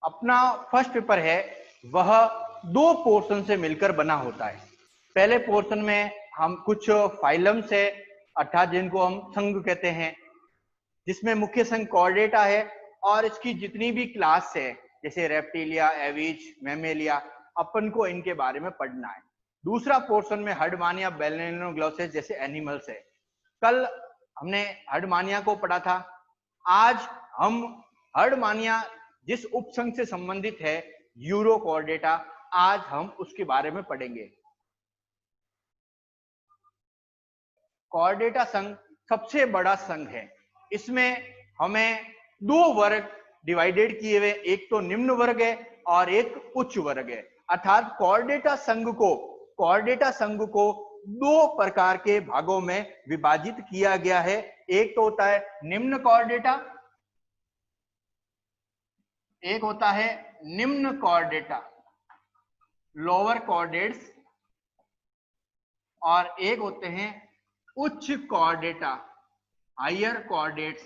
अपना first paper है वह दो पोर्शन से मिलकर बना होता है। पहले पोर्शन में हम कुछ फाइलम्स है अर्थात जिनको हम संघ कहते हैं, जिसमें मुख्य संघ कॉर्डेटा है और इसकी जितनी भी क्लास है जैसे रेप्टिलिया, एविज, मैमेलिया, अपन को इनके बारे में पढ़ना है। दूसरा पोर्शन में हर्डमानिया, बेलेनोग्लोसेस जैसे एनिमल्स है। कल हमने हर्डमानिया को पढ़ा था। आज हम हर्डमानिया जिस उपसंघ से संबंधित है यूरोकॉर्डेटा, आज हम उसके बारे में पढ़ेंगे। कॉर्डेटा संघ सबसे बड़ा संघ है। इसमें हमें दो वर्ग डिवाइडेड किए हुए, एक तो निम्न वर्ग है और एक उच्च वर्ग है। अर्थात कॉर्डेटा संघ को दो प्रकार के भागों में विभाजित किया गया है। एक तो होता है निम्न कॉर्डेटा, एक होता है निम्न कॉर्डेटा, लोअर कॉर्डेट्स, और एक होते हैं उच्च कॉर्डेटा, हायर कॉर्डेट्स।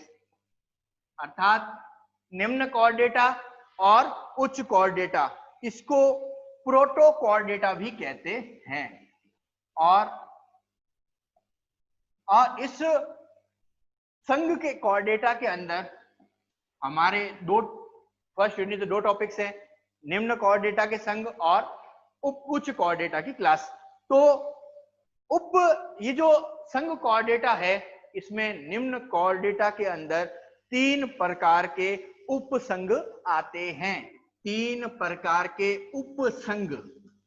अर्थात निम्न कॉर्डेटा और उच्च कॉर्डेटा, इसको प्रोटो कॉर्डेटा भी कहते हैं। और इस संघ के कॉर्डेटा के अंदर हमारे फर्स्ट यूनिट दो टॉपिक्स हैं, निम्न कॉर्डेटा के संघ और उच्च कॉर्डेटा की क्लास। तो ये जो संघ कॉर्डेटा है, इसमें निम्न कॉर्डेटा के अंदर तीन प्रकार के उपसंघ आते हैं। तीन प्रकार के उपसंघ,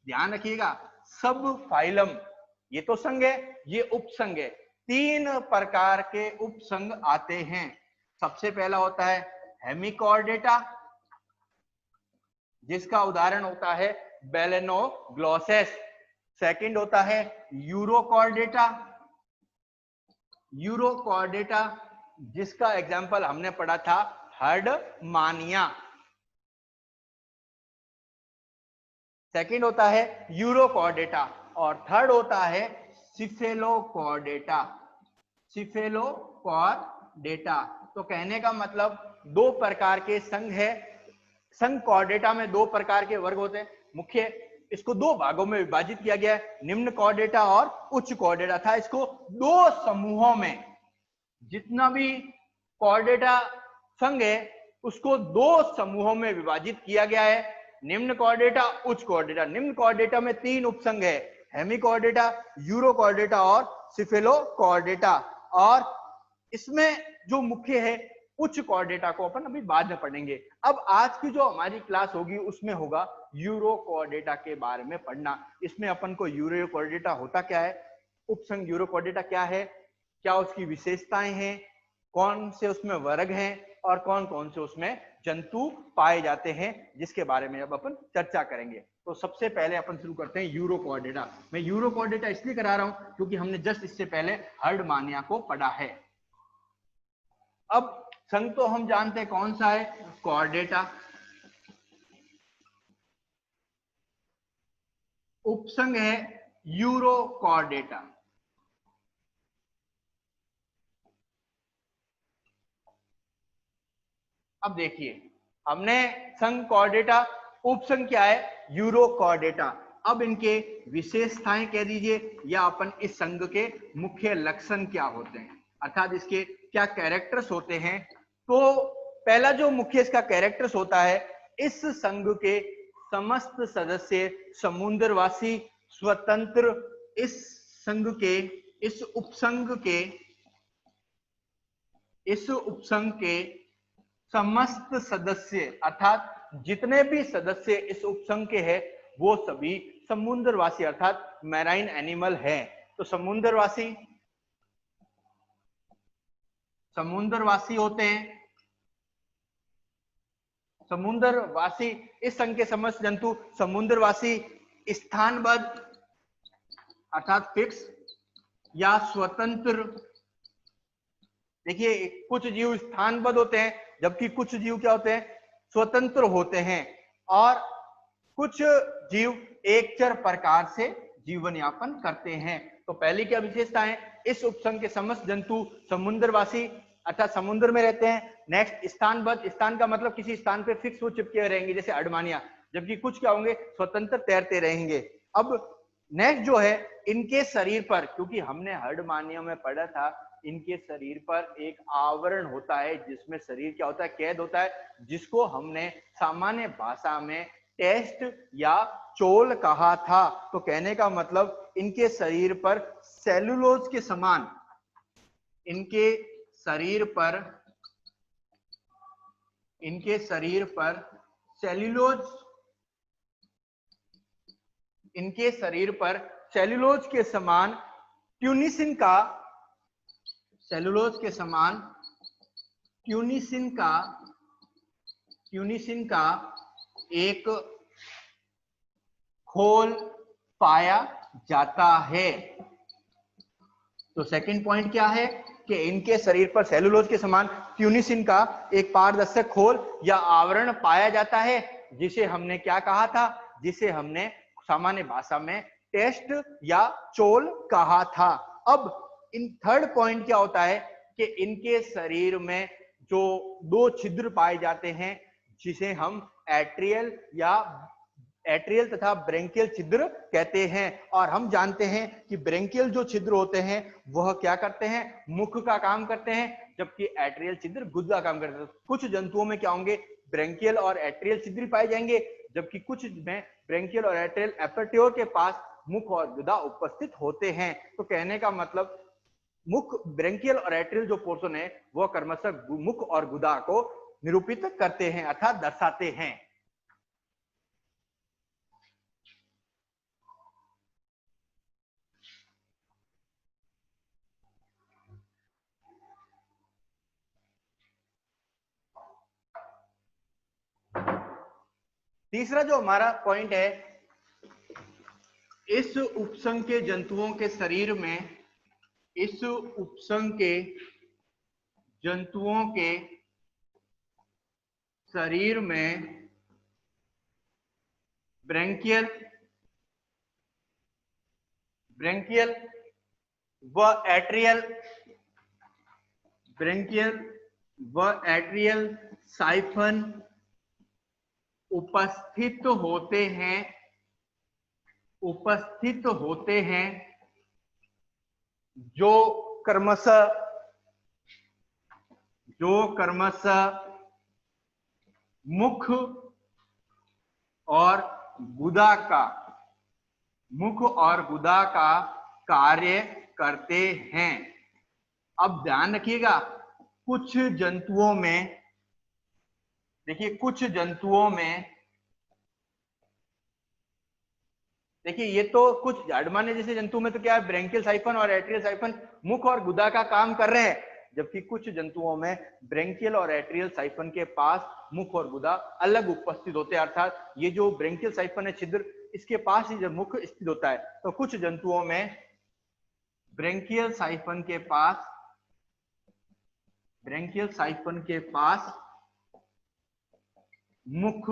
ध्यान रखिएगा। सब फाइलम ये तो संघ है, ये उपसंघ है। तीन प्रकार के उपसंघ आते हैं। सबसे पहला होता है हेमिकॉर्डेटा, जिसका उदाहरण होता है बेलेनोग्लोसेस। सेकंड होता है यूरोकॉर्डेटा, जिसका एग्जांपल हमने पढ़ा था हर्डमानिया। सेकंड होता है यूरोकॉर्डेटा और थर्ड होता है सिफेलोकॉर्डेटा। तो कहने का मतलब दो प्रकार के संघ है। संघ कॉर्डेटा में दो प्रकार के वर्ग होते हैं मुख्य। इसको दो भागों में विभाजित किया गया है, निम्न कॉर्डेटा और उच्च कॉर्डेटा था। इसको दो समूहों में, जितना भी कॉर्डेटा संघ है उसको दो समूहों में विभाजित किया गया है, निम्न कॉर्डेटा, उच्च कॉर्डेटा। निम्न कॉर्डेटा में तीन उपसंघ है, हेमिकॉर्डेटा, यूरोकॉर्डेटा और सिफेलोकॉर्डेटा। और इसमें जो मुख्य है उच्च कॉर्डेटा को अपन अभी बाद में पढ़ेंगे। अब आज की जो हमारी क्लास होगी उसमें होगा यूरोकॉर्डेटा के बारे में पढ़ना। इसमें अपन को यूरोकॉर्डेटा होता क्या है, उपसंघ यूरोकॉर्डेटा क्या है, क्या उसकी विशेषताएं हैं, कौन से उसमें वर्ग हैं और कौन कौन से उसमें जंतु पाए जाते हैं, जिसके बारे में अब अपन चर्चा करेंगे। तो सबसे पहले अपन शुरू करते हैं यूरोकॉर्डेटा। मैं यूरोकॉर्डेटा इसलिए करा रहा हूं क्योंकि हमने जस्ट इससे पहले हर्डमानिया को पढ़ा है। अब संघ तो हम जानते हैं कौन सा है, कॉर्डेटा। उपसंघ है यूरोकॉर्डेटा। अब देखिए, हमने संघ कॉर्डेटा, उपसंघ क्या है यूरोकॉर्डेटा। अब इनके विशेषताएं कह दीजिए या अपन इस संघ के मुख्य लक्षण क्या होते हैं, अर्थात इसके क्या कैरेक्टर्स होते हैं। तो पहला जो मुख्य इसका कैरेक्टर्स होता है, इस संघ के समस्त सदस्य समुद्रवासी, स्वतंत्र। इस संघ के, इस उपसंघ के समस्त सदस्य, अर्थात जितने भी सदस्य इस उपसंघ के हैं वो सभी समुद्रवासी अर्थात मैराइन एनिमल हैं। तो समुद्रवासी होते हैं। समुद्रवासी, इस संघ के समस्त जंतु समुद्रवासी, स्थानबद्ध अर्थात फिक्स या स्वतंत्र। देखिए, कुछ जीव स्थानबद्ध होते हैं जबकि कुछ जीव क्या होते हैं, स्वतंत्र होते हैं। और कुछ जीव एकचर प्रकार से जीवन यापन करते हैं। तो पहली क्या विशेषता है, इस उपसंघ के समस्त जंतु समुद्रवासी, अर्थात समुद्र में रहते हैं। नेक्स्ट स्थानबद्ध, स्थान का मतलब किसी स्थान पे फिक्स वो चिपके रहेंगे जैसे अडमानिया, जबकि कुछ क्या होंगे स्वतंत्र तैरते रहेंगे। अब नेक्स्ट जो है इनके शरीर पर, क्योंकि हमने हर्डमानिया में पढ़ा था इनके शरीर पर एक आवरण होता है जिसमें शरीर क्या होता है, कैद होता है, जिसको हमने सामान्य भाषा में टेस्ट या चोल कहा था। तो कहने का मतलब इनके शरीर पर सेलुलोज के समान, इनके शरीर पर सेल्यूलोज, इनके शरीर पर सेल्यूलोज के समान ट्यूनिसिन का, सेल्यूलोज के समान ट्यूनिसिन का एक खोल पाया जाता है। तो सेकंड पॉइंट क्या है कि इनके शरीर पर सेलुलोज के समान ट्यूनिसिन का एक पारदर्शक खोल या आवरण पाया जाता है, जिसे हमने क्या कहा था, जिसे हमने सामान्य भाषा में टेस्ट या चोल कहा था। अब इन थर्ड पॉइंट क्या होता है कि इनके शरीर में जो दो छिद्र पाए जाते हैं जिसे हम एट्रियल तथा ब्रेंकियल छिद्र कहते हैं। और हम जानते हैं कि ब्रेंकियल जो छिद्र होते हैं वह क्या करते हैं, मुख का काम करते हैं, जबकि एट्रियल छिद्र गुदा का काम करते हैं। कुछ जंतुओं में क्या होंगे, ब्रेंकियल और एट्रियल छिद्र पाए जाएंगे, जबकि कुछ में ब्रेंकियल और एट्रियल एपर्ट्योर के पास मुख और गुदा उपस्थित होते हैं। तो कहने का मतलब मुख, ब्रेंकियल और एट्रियल जो पोर्शन है वह क्रमशः मुख और गुदा को निरूपित करते हैं अर्थात दर्शाते हैं। तीसरा जो हमारा पॉइंट है, इस उपसंघ के जंतुओं के शरीर में, इस उपसंघ के जंतुओं के शरीर में ब्रेंकियल व एट्रियल साइफन उपस्थित होते हैं, जो क्रमशः मुख और गुदा का कार्य करते हैं। अब ध्यान रखिएगा, कुछ जंतुओं में, देखिए कुछ जंतुओं में, देखिए ये तो कुछ अडमाने जैसे जंतु में तो क्या है, ब्रेंकियल साइफन और एट्रियल साइफन मुख और गुदा का काम कर रहे हैं, जबकि कुछ जंतुओं में ब्रेंकियल और एट्रियल साइफन के पास मुख और गुदा अलग उपस्थित होते हैं। अर्थात ये जो ब्रेंकियल साइफन है छिद्र, इसके पास ही जब मुख स्थित होता है। तो कुछ जंतुओं में ब्रेंकियल साइफन के पास मुख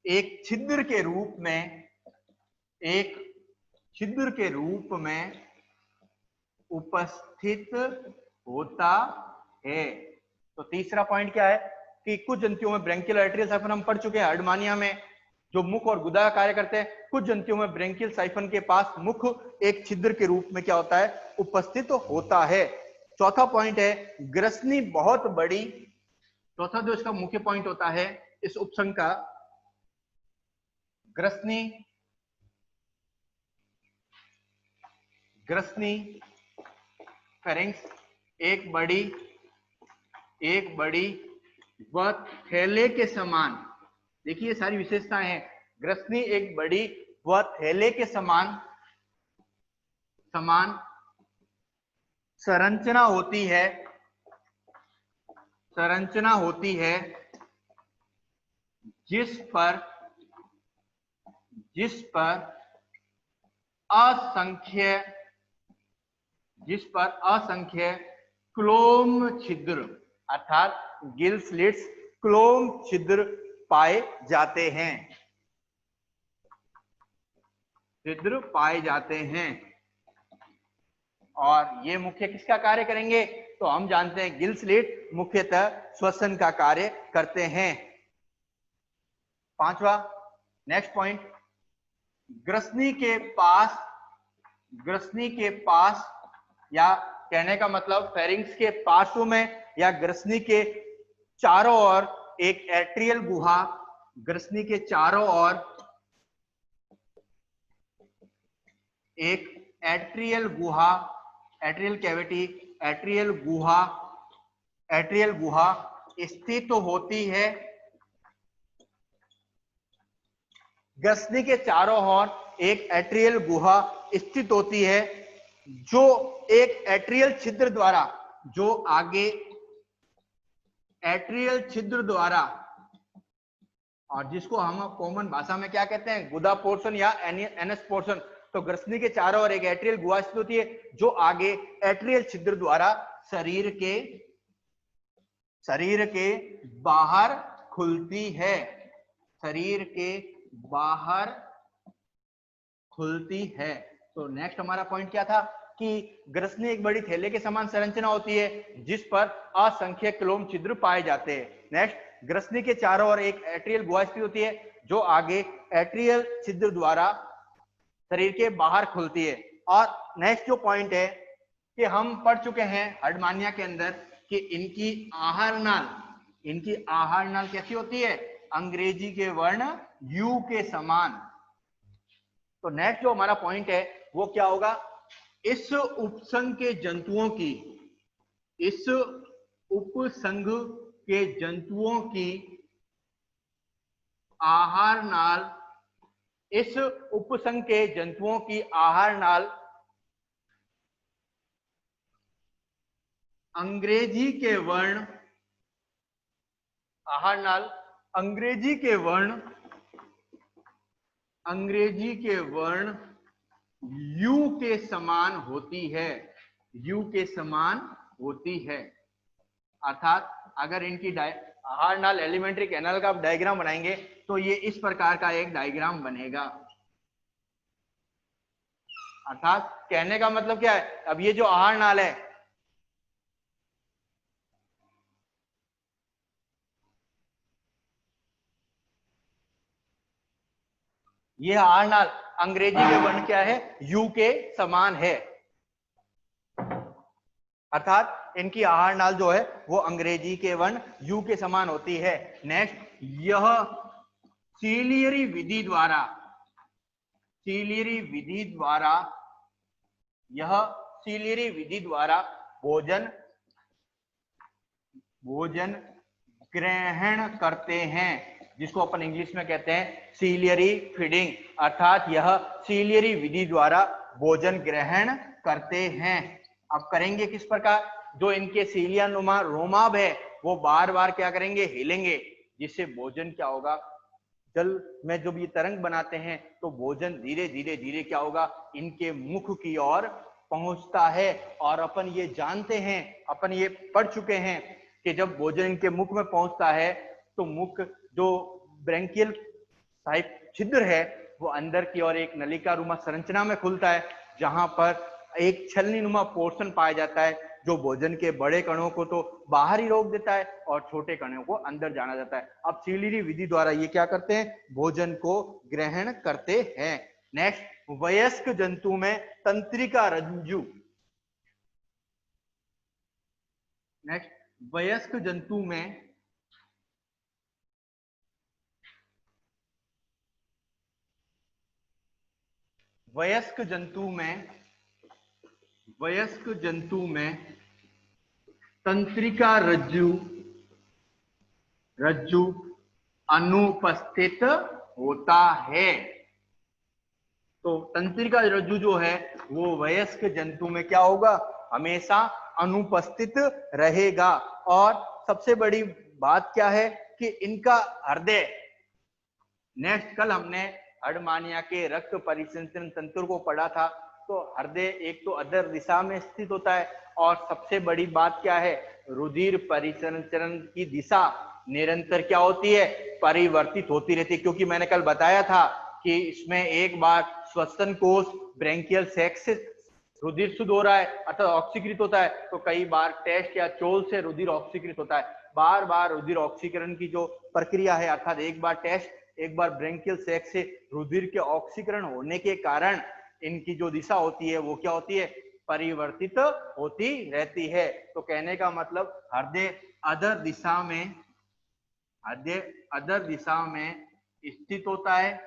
एक छिद्र के रूप में उपस्थित होता है। तो तीसरा पॉइंट क्या है कि कुछ जंतुओं में ब्रेंकियल एट्रियल साइफन हम पढ़ चुके हैं अडमानिया में, जो मुख और गुदा का कार्य करते हैं। कुछ जंतुओं में ब्रेंकियल साइफन के पास मुख एक छिद्र के रूप में क्या होता है, उपस्थित होता है। चौथा पॉइंट है ग्रसनी बहुत बड़ी, चौथा जो इसका मुख्य पॉइंट होता है इस उपसंघ का, ग्रसनी फेरिंक्स एक बड़ी व थैले के समान, देखिए सारी विशेषताएं हैं। ग्रसनी एक बड़ी व थैले के समान संरचना होती है, जिस पर असंख्य क्लोम छिद्र अर्थात गिल स्लिट्स, क्लोम छिद्र पाए जाते हैं। और ये मुख्य किसका कार्य करेंगे, तो हम जानते हैं गिल स्लेट मुख्यतः श्वसन का कार्य करते हैं। पांचवा नेक्स्ट पॉइंट, ग्रसनी के पास या कहने का मतलब फेरिंग्स के पार्श्व में या ग्रसनी के चारों ओर एक एट्रियल गुहा, ग्रसनी के चारों ओर एक एट्रियल गुहा, एट्रियल कैविटी, एट्रियल गुहा स्थित होती है। ग्रसनी के चारों ओर एक एट्रियल गुहा स्थित होती है जो एक एट्रियल छिद्र द्वारा, जो आगे एट्रियल छिद्र द्वारा, और जिसको हम कॉमन भाषा में क्या कहते हैं, गुदा पोर्शन या एनएस पोर्शन। तो ग्रसनी के चारों ओर एक एट्रियल गुहा स्थित होती है जो आगे एट्रियल छिद्र द्वारा शरीर के बाहर खुलती है, शरीर के बाहर खुलती है। तो नेक्स्ट हमारा पॉइंट क्या था कि ग्रसनी एक बड़ी थैले के समान संरचना होती है जिस पर असंख्य क्लोम छिद्र पाए जाते हैं। नेक्स्ट, ग्रसनी के चारों ओर एक एट्रियल गुहा स्थित होती है जो आगे एट्रियल छिद्र द्वारा शरीर के बाहर खुलती है। और नेक्स्ट जो पॉइंट है कि हम पढ़ चुके हैं हर्डमानिया के अंदर कि इनकी आहार नाल कैसी होती है, अंग्रेजी के वर्ण यू के समान। तो नेक्स्ट जो हमारा पॉइंट है वो क्या होगा, इस उपसंघ के जंतुओं की आहार नाल अंग्रेजी के वर्ण यू के समान होती है। अर्थात अगर इनकी आहार नाल एलिमेंट्री कैनाल का आप डायग्राम बनाएंगे तो ये इस प्रकार का एक डायग्राम बनेगा। अर्थात कहने का मतलब क्या है, अब ये जो आहार नाल है, ये आहार नाल अंग्रेजी के वर्ण क्या है, यू के समान है। अर्थात इनकी आहार नाल जो है वो अंग्रेजी के वर्ण यू के समान होती है। नेक्स्ट, यह सीलियरी विधि द्वारा भोजन ग्रहण करते हैं, जिसको अपन इंग्लिश में कहते हैं सीलियरी फीडिंग। अर्थात यह सीलियरी विधि द्वारा भोजन ग्रहण करते हैं। अब करेंगे किस प्रकार, जो इनके सीलिया नुमा रोमाब है वो बार बार क्या करेंगे, हिलेंगे, जिससे भोजन क्या होगा, जल में जब ये तरंग बनाते हैं तो भोजन धीरे धीरे क्या होगा, इनके मुख की ओर पहुंचता है। और अपन ये जानते हैं, अपन ये पढ़ चुके हैं कि जब भोजन इनके मुख में पहुंचता है तो मुख जो ब्रैंकियल छिद्र है वो अंदर की ओर एक नलिका रुमा संरचना में खुलता है, जहां पर एक छलनी नुमा पोर्शन पाया जाता है जो भोजन के बड़े कणों को तो बाहर ही रोक देता है और छोटे कणों को अंदर जाना जाता है। अब सीलियरी विधि द्वारा ये क्या करते हैं, भोजन को ग्रहण करते हैं। नेक्स्ट, वयस्क जंतु में तंत्रिका रज्जु। नेक्स्ट, वयस्क जंतु में तंत्रिका रज्जु अनुपस्थित होता है। तो तंत्रिका रज्जु जो है वो वयस्क जंतु में क्या होगा, हमेशा अनुपस्थित रहेगा। और सबसे बड़ी बात क्या है कि इनका हृदय, नेक्स्ट कल हमने हर्डमानिया के रक्त परिसंचरण तंत्र को पढ़ा था, तो हृदय एक तो अधर दिशा में स्थित होता है और सबसे बड़ी बात क्या है, रुधिर परिसंचरण की दिशा निरंतर क्या होती है, परिवर्तित होती रहती है। क्योंकि मैंने कल बताया था कि इसमें एक बार श्वसन कोश ब्रैंकियल सैक रुधिर शुद्ध हो रहा है अर्थात ऑक्सीकृत होता है, तो कई बार टेस्ट या चोल से रुधिर ऑक्सीकृत होता है। बार बार रुधिर ऑक्सीकरण की जो प्रक्रिया है अर्थात एक बार टेस्ट एक बार ब्रेंकियल सैक से रुधिर के ऑक्सीकरण होने के कारण इनकी जो दिशा होती है वो क्या होती है, परिवर्तित होती रहती है। तो कहने का मतलब हृदय अधर दिशा में स्थित होता है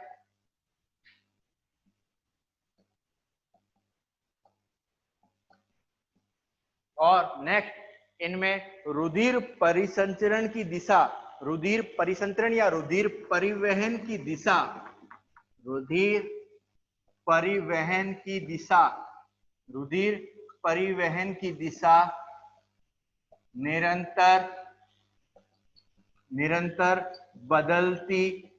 और नेक्स्ट इनमें रुधिर परिसंचरण की दिशा, रुधिर परिसंचरण या रुधिर परिवहन की दिशा, रुधिर परिवहन की दिशा, रुधिर परिवहन की दिशा निरंतर बदलती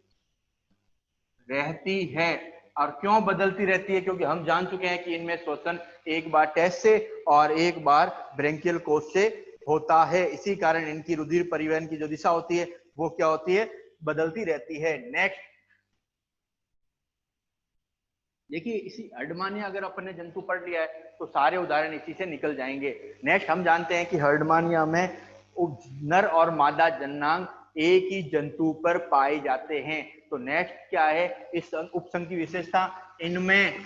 रहती है। और क्यों बदलती रहती है, क्योंकि हम जान चुके हैं कि इनमें श्वसन एक बार टेस्ट से और एक बार ब्रेंकियल कोष से होता है, इसी कारण इनकी रुधिर परिवहन की जो दिशा होती है वो क्या होती है, बदलती रहती है। नेक्स्ट देखिए, इसी हर्डमानिया अगर अपन ने जंतु पढ़ लिया है तो सारे उदाहरण इसी से निकल जाएंगे। नेक्स्ट हम जानते हैं कि हर्डमानिया में नर और मादा जननांग एक ही जंतु पर पाए जाते हैं। तो नेक्स्ट क्या है इस उपसंघ की विशेषता, इनमें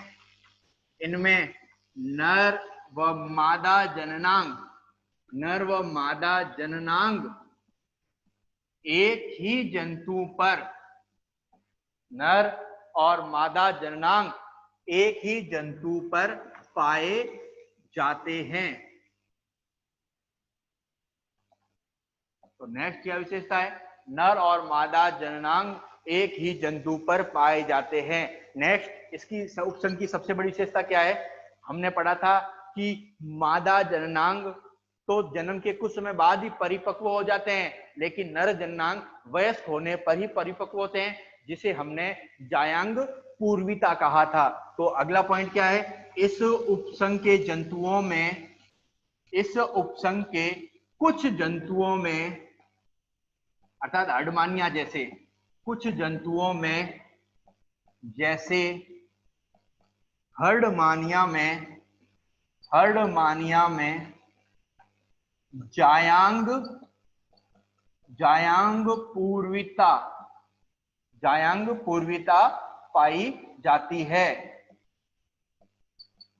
नर व मादा जननांग एक ही जंतु पर, नर और मादा जननांग एक ही जंतु पर पाए जाते हैं। तो नेक्स्ट क्या विशेषता है, नर और मादा जननांग एक ही जंतु पर पाए जाते हैं। नेक्स्ट इसकी उपसंघ की सबसे बड़ी विशेषता क्या है, हमने पढ़ा था कि मादा जननांग तो जन्म के कुछ समय बाद ही परिपक्व हो जाते हैं, लेकिन नर जननांग वयस्क होने पर ही परिपक्व होते हैं, जिसे हमने जायांग पूर्विता कहा था। तो अगला पॉइंट क्या है, इस उपसंघ के कुछ जंतुओं में अर्थात हर्डमानिया जैसे कुछ जंतुओं में, जैसे हर्डमानिया में जायांग पूर्विता पाई जाती है,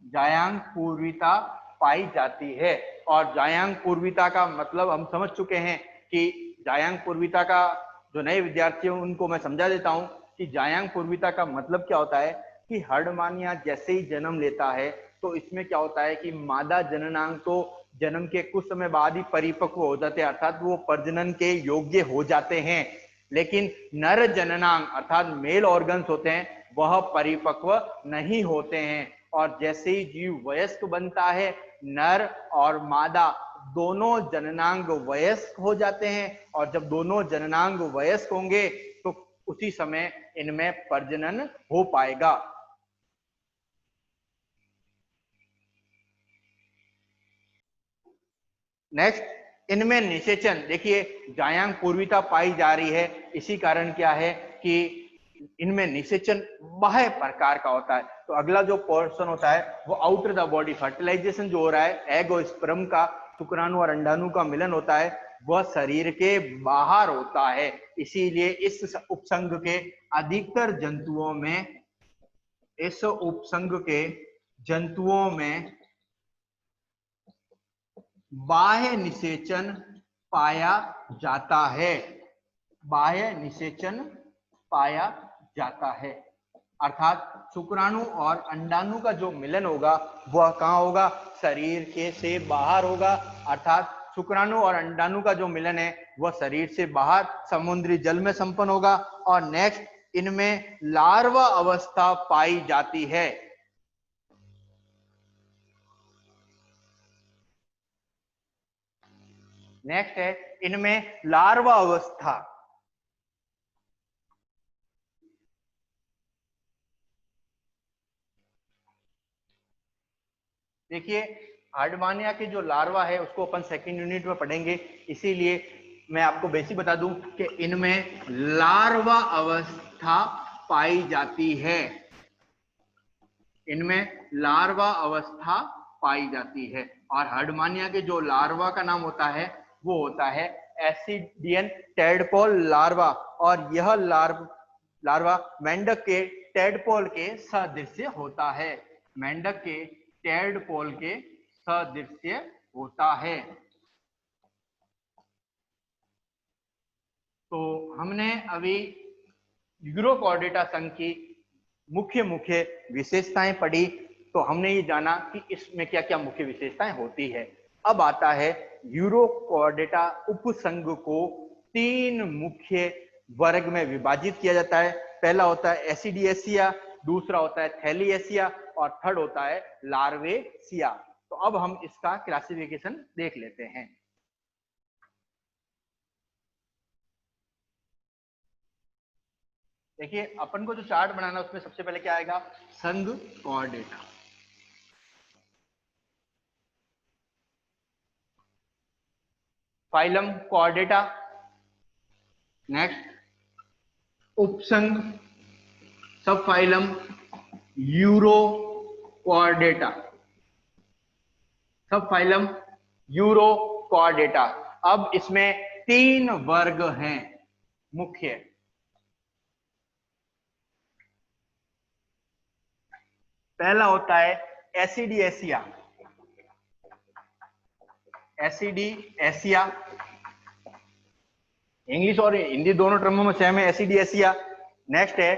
जायांग पूर्विता पाई जाती है। और जायांग पूर्विता का मतलब हम समझ चुके हैं कि जायांग पूर्विता का जो नए विद्यार्थी हैं उनको मैं समझा देता हूं कि जायांग पूर्विता का मतलब क्या होता है कि हर्डमानिया जैसे ही जन्म लेता है तो इसमें क्या होता है कि मादा जननांग तो जन्म के कुछ समय बाद ही परिपक्व हो जाते हैं, अर्थात वो प्रजनन के योग्य हो जाते हैं, लेकिन नर जननांग अर्थात मेल ऑर्गन्स होते हैं वह परिपक्व नहीं होते हैं। और जैसे ही जीव वयस्क बनता है, नर और मादा दोनों जननांग वयस्क हो जाते हैं, और जब दोनों जननांग वयस्क होंगे तो उसी समय इनमें प्रजनन हो पाएगा। नेक्स्ट इनमें निषेचन, देखिए जायांग पूर्विता पाई जा रही है, इसी कारण क्या है कि इनमें निषेचन बाह्य प्रकार का होता है। तो अगला जो पोर्शन होता है वो आउटर द बॉडी, फर्टिलाइजेशन जो हो रहा है एग और स्पर्म का, शुक्राणु और अंडाणु का मिलन होता है, वह शरीर के बाहर होता है। इसीलिए इस उपसंघ के अधिकतर जंतुओं में, इस उपसंघ के जंतुओं में बाह्य निषेचन पाया जाता है, बाह्य निषेचन पाया जाता है, अर्थात शुक्राणु और अंडाणु का जो मिलन होगा वह कहाँ होगा, शरीर के से बाहर होगा, अर्थात शुक्राणु और अंडाणु का जो मिलन है वह शरीर से बाहर समुद्री जल में संपन्न होगा। और नेक्स्ट इनमें लार्वा अवस्था पाई जाती है, नेक्स्ट है इनमें लार्वा अवस्था। देखिए हार्डमानिया के जो लार्वा है उसको अपन सेकंड यूनिट में पढ़ेंगे, इसीलिए मैं आपको बेसिक बता दूं कि इनमें लार्वा अवस्था पाई जाती है, इनमें लार्वा अवस्था पाई जाती है। और हर्डमानिया के जो लार्वा का नाम होता है वो होता है एसिडियन टेडपोल लार्वा, और यह लार्वा मेंढक के टेडपोल के सदृश्य होता है। मेंढक के टेडपोल के सदृश्य होता है। तो हमने अभी यूरोकॉर्डेटा संघ की मुख्य मुख्य विशेषताएं पढ़ी। तो हमने ये जाना कि इसमें क्या क्या मुख्य विशेषताएं होती है। अब आता है यूरोकॉर्डेटा उपसंघ को 3 मुख्य वर्ग में विभाजित किया जाता है। पहला होता है एसिडिएसिया, दूसरा होता है थैलिएसिया, और थर्ड होता है लार्वेसिया। तो अब हम इसका क्लासिफिकेशन देख लेते हैं। देखिए, अपन को जो चार्ट बनाना है उसमें सबसे पहले क्या आएगा, संघ कॉर्डेटा। फाइलम कॉर्डेटा, नेक्स्ट उपसंघ, सब फाइलम यूरोकॉर्डेटा, सब फाइलम यूरोकॉर्डेटा। अब इसमें 3 वर्ग हैं मुख्य। पहला होता है एसिडिएसिया, एसिडिएसिया, इंग्लिश और हिंदी दोनों टर्मों में सेम है, एसिडिएसिया। नेक्स्ट है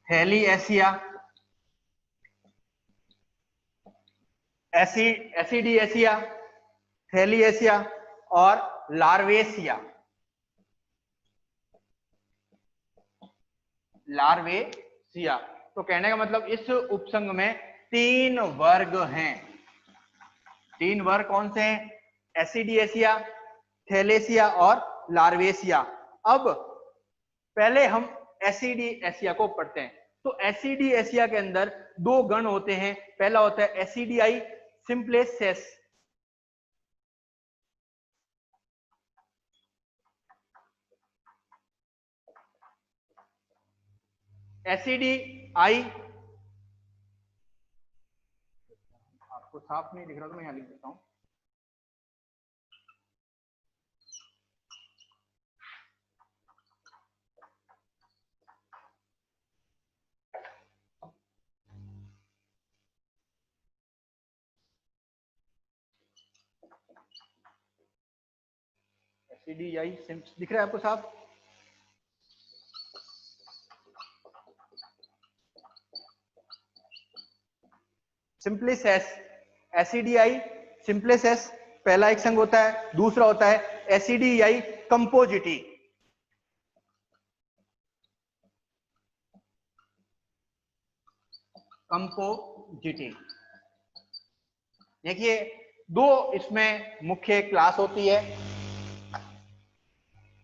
थैलिएसिया, एसिडिएसिया, थैलिएसिया और लार्वेसिया, लार्वेसिया। तो कहने का मतलब इस उपसंघ में 3 वर्ग हैं। 3 वर्ग कौन से हैं, एसिडिएसिया, थैलेसिया और लार्वेसिया। अब पहले हम एसिडिएसिया को पढ़ते हैं। तो एसिडिएसिया के अंदर 2 गण होते हैं। पहला होता है एसिडियाई सिंप्लेसेस, एसिडियाई, आपको साफ नहीं दिख रहा तो मैं यहां लिख देता हूं, एसिडियाई दिख रहा है आपको साफ। सिंप्लिसेस, एसिडियाई सिंप्लिसेस पहला एक संघ होता है। दूसरा होता है एसिडियाई कंपोजिटी, कंपोजिटी। देखिए, 2 इसमें मुख्य क्लास होती है।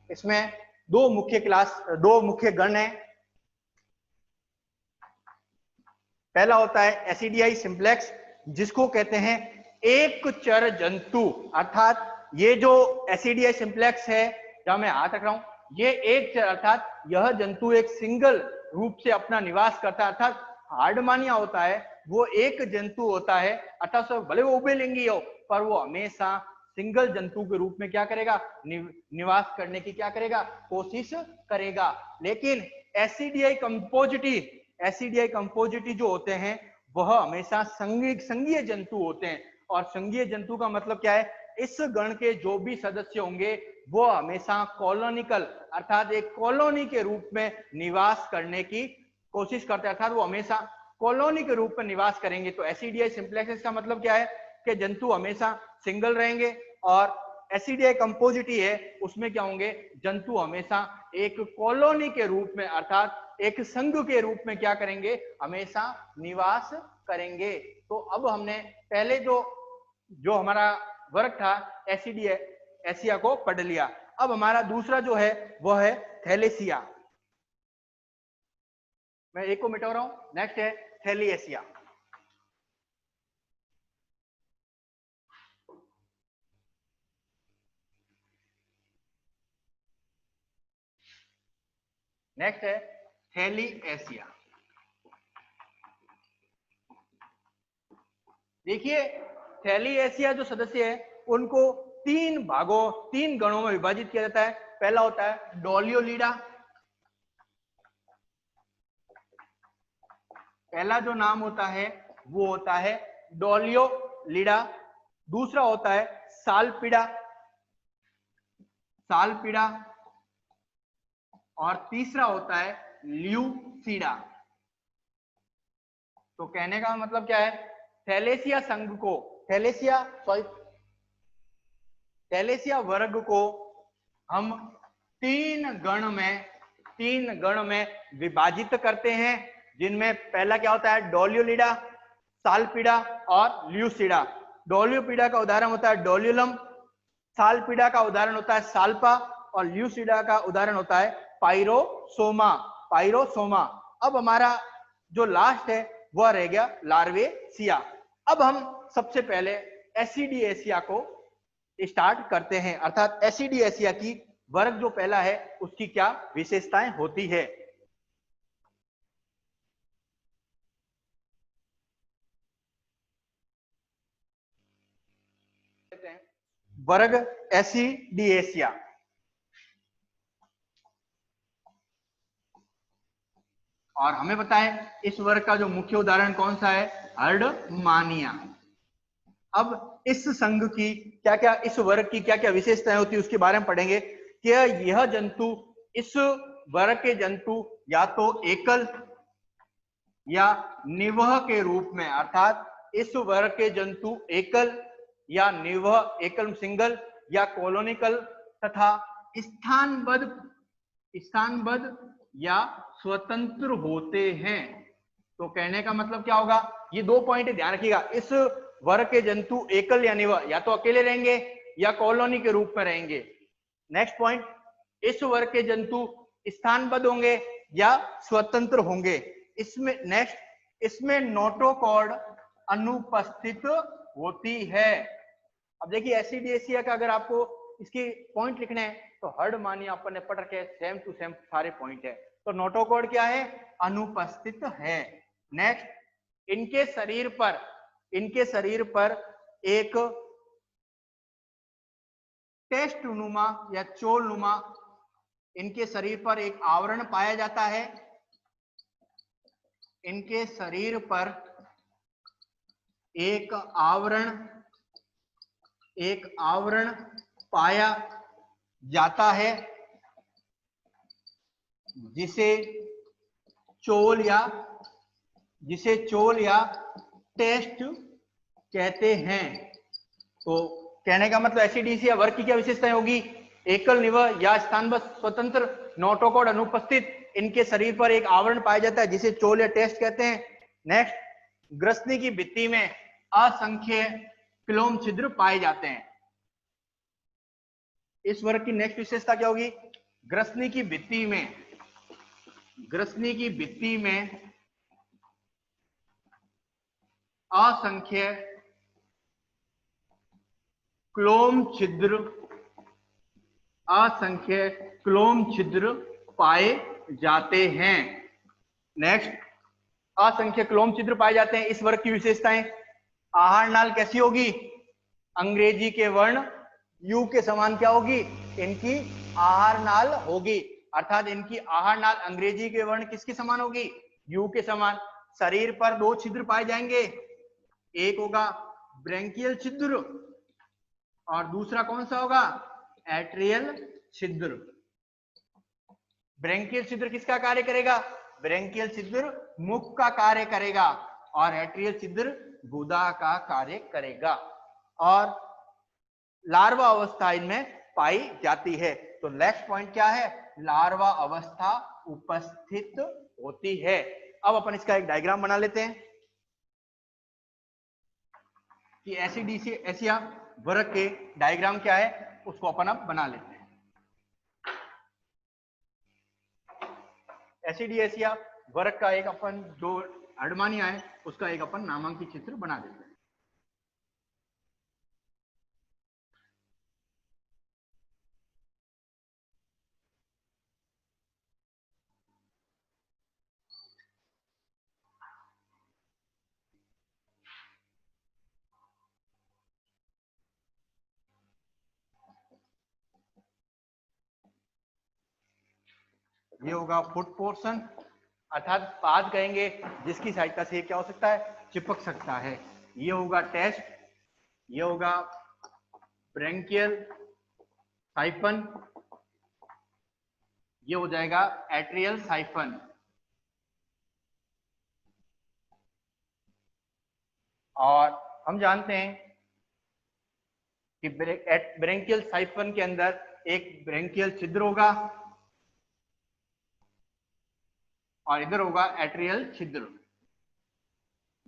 इसमें 2 मुख्य क्लास, 2 मुख्य गण है। पहला होता है एसिडियाई सिंप्लेक्स, जिसको कहते हैं एक चर जंतु। अर्थात ये जो एसिडियाई सिंप्लेक्स है, जहां मैं हाथ रख रहा हूं, ये एक चर, अर्थात यह जंतु एक सिंगल रूप से अपना निवास करता है। अर्थात हार्डमानिया होता है वो एक जंतु होता है, अर्थात भले वो उभयलिंगी हो पर वो हमेशा सिंगल जंतु के रूप में क्या करेगा, निवास करने की क्या करेगा, कोशिश करेगा। लेकिन एसिडियाई कंपोजिटी, एसिडियाई कंपोजिटी जो होते हैं वह हमेशा संघीय जंतु होते हैं। और संघीय जंतु का मतलब क्या है, इस गण के जो भी सदस्य होंगे वो हमेशा कॉलोनिकल, अर्थात एक कॉलोनी के रूप में निवास करने की कोशिश करते हैं। अर्थात वो हमेशा कॉलोनी के रूप में निवास करेंगे। तो एसिडियाई सिंप्लेक्स का मतलब क्या है कि जंतु हमेशा सिंगल रहेंगे। और एसिडियाई कंपोजिटी है उसमें क्या होंगे, जंतु हमेशा एक कॉलोनी के रूप में, अर्थात एक संघ के रूप में क्या करेंगे, हमेशा निवास करेंगे। तो अब हमने पहले जो हमारा वर्ग था एसिडिएसिया को पढ़ लिया। अब हमारा दूसरा जो है वह है थैलेसिया। मैं एक को मिटा रहा हूं, नेक्स्ट है थैलिएसिया। नेक्स्ट है थैलिएसिया। देखिए थैलिएसिया जो सदस्य है उनको तीन गणों में विभाजित किया जाता है। पहला होता है डोलियोलिडा, पहला जो नाम होता है वो होता है डोलियोलिडा। दूसरा होता है सालपीड़ा, सालपीड़ा। और तीसरा होता है ल्यूसीडा। तो कहने का मतलब क्या है, थैलेसिया संघ को, थैलेसिया वर्ग को हम तीन गण में विभाजित करते हैं, जिनमें पहला क्या होता है डोलियोलिडा, सालपीड़ा और ल्यूसीडा। डोलियोपीड़ा का उदाहरण होता है डोलियोलम, सालपीड़ा का उदाहरण होता है साल्पा और ल्यूसीडा का उदाहरण होता है पाइरोसोमा, पाइरोसोमा। अब हमारा जो लास्ट है वह रह गया लार्वेसिया। अब हम सबसे पहले एसिडिएसिया को स्टार्ट करते हैं, अर्थात एसिडिएसिया की वर्ग जो पहला है उसकी क्या विशेषताएं होती है। वर्ग एसिडिएसिया, और हमें पता है इस वर्ग का जो मुख्य उदाहरण कौन सा है, हर्डमानिया। अब इस संघ की क्या क्या, इस वर्ग की क्या क्या विशेषताएं होती है उसके बारे में पढ़ेंगे कि यह जंतु, इस वर्ग के जंतु या तो एकल या निवह के रूप में, अर्थात इस वर्ग के जंतु एकल या निवह, एकल सिंगल या कॉलोनिकल तथा स्थानबद्ध, स्थानबद्ध या स्वतंत्र होते हैं। तो कहने का मतलब क्या होगा, ये दो पॉइंट ध्यान रखिएगा, इस वर्ग के जंतु एकल या निवह, या तो अकेले रहेंगे या कॉलोनी के रूप में रहेंगे। नेक्स्ट पॉइंट, इस वर्ग के जंतु स्थानबद्ध होंगे या स्वतंत्र होंगे। इसमें नेक्स्ट, इसमें नोटोकॉर्ड अनुपस्थित होती है। अब देखिए एसिडिएसिया का अगर आपको इसके पॉइंट लिखने हैं तो हर्डमानिया अपन ने पढ़ रखे, सेम टू सेम सारे पॉइंट है। तो नोटोकॉर्ड क्या है, अनुपस्थित है। नेक्स्ट, इनके शरीर पर एक टेस्ट नुमा या चोल नुमा, इनके शरीर पर एक आवरण पाया जाता है, इनके शरीर पर एक आवरण पाया जाता है जिसे चोल या टेस्ट कहते हैं। तो कहने का मतलब एसिडिएसिया वर्ग की क्या विशेषताएं होगी, एकल निवह या स्थानबद्ध स्वतंत्र, नोटोकॉर्ड अनुपस्थित, इनके शरीर पर एक आवरण पाया जाता है जिसे चोल या टेस्ट कहते हैं। नेक्स्ट, ग्रसनी की भित्ति में असंख्य क्लोम छिद्र पाए जाते हैं। इस वर्ग की नेक्स्ट विशेषता क्या होगी, ग्रसनी की भित्ति में असंख्य क्लोम छिद्र पाए जाते हैं। नेक्स्ट, असंख्य क्लोम छिद्र पाए जाते हैं। इस वर्ग की विशेषताएं, आहार नाल कैसी होगी, अंग्रेजी के वर्ण यू के समान क्या होगी, इनकी आहार नाल होगी, अर्थात इनकी आहार नाल अंग्रेजी के वर्ण किसके समान होगी, यू के समान। शरीर पर दो छिद्र पाए जाएंगे, एक होगा ब्रेंकियल छिद्र और दूसरा कौन सा होगा, एट्रियल छिद्र। ब्रेंकियल छिद्र किसका कार्य करेगा, ब्रेंकियल छिद्र मुख का कार्य करेगा और एट्रियल छिद्र गुदा का कार्य करेगा, और लार्वा अवस्था इनमें पाई जाती है। तो नेक्स्ट पॉइंट क्या है, लार्वा अवस्था उपस्थित होती है। अब अपन इसका एक डायग्राम बना लेते हैं कि एसिडिएसिया वर्ग के डायग्राम क्या है, उसको अपन अब बना लेते हैं। एसिडिएसिया वर्ग का एक अपन जो हर्डमानिया है उसका एक अपन नामांकित चित्र बना देते हैं। ये होगा फुट पोर्शन, अर्थात पाद कहेंगे जिसकी सहायता से क्या हो सकता है, चिपक सकता है। ये होगा टेस्ट, ये होगा ब्रेंकियल साइफन, ये हो जाएगा एट्रियल साइफन। और हम जानते हैं कि ब्रेंकियल साइफन के अंदर एक ब्रेंकियल छिद्र होगा और इधर होगा एट्रियल छिद्र,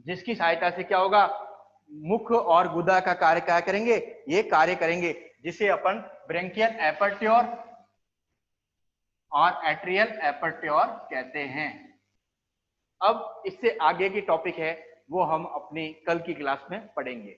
जिसकी सहायता से क्या होगा, मुख और गुदा का कार्य क्या करेंगे, ये कार्य करेंगे, जिसे अपन ब्रेंकियल एपर्ट्योर और एट्रियल एपर्ट्योर कहते हैं। अब इससे आगे की टॉपिक है वो हम अपनी कल की क्लास में पढ़ेंगे।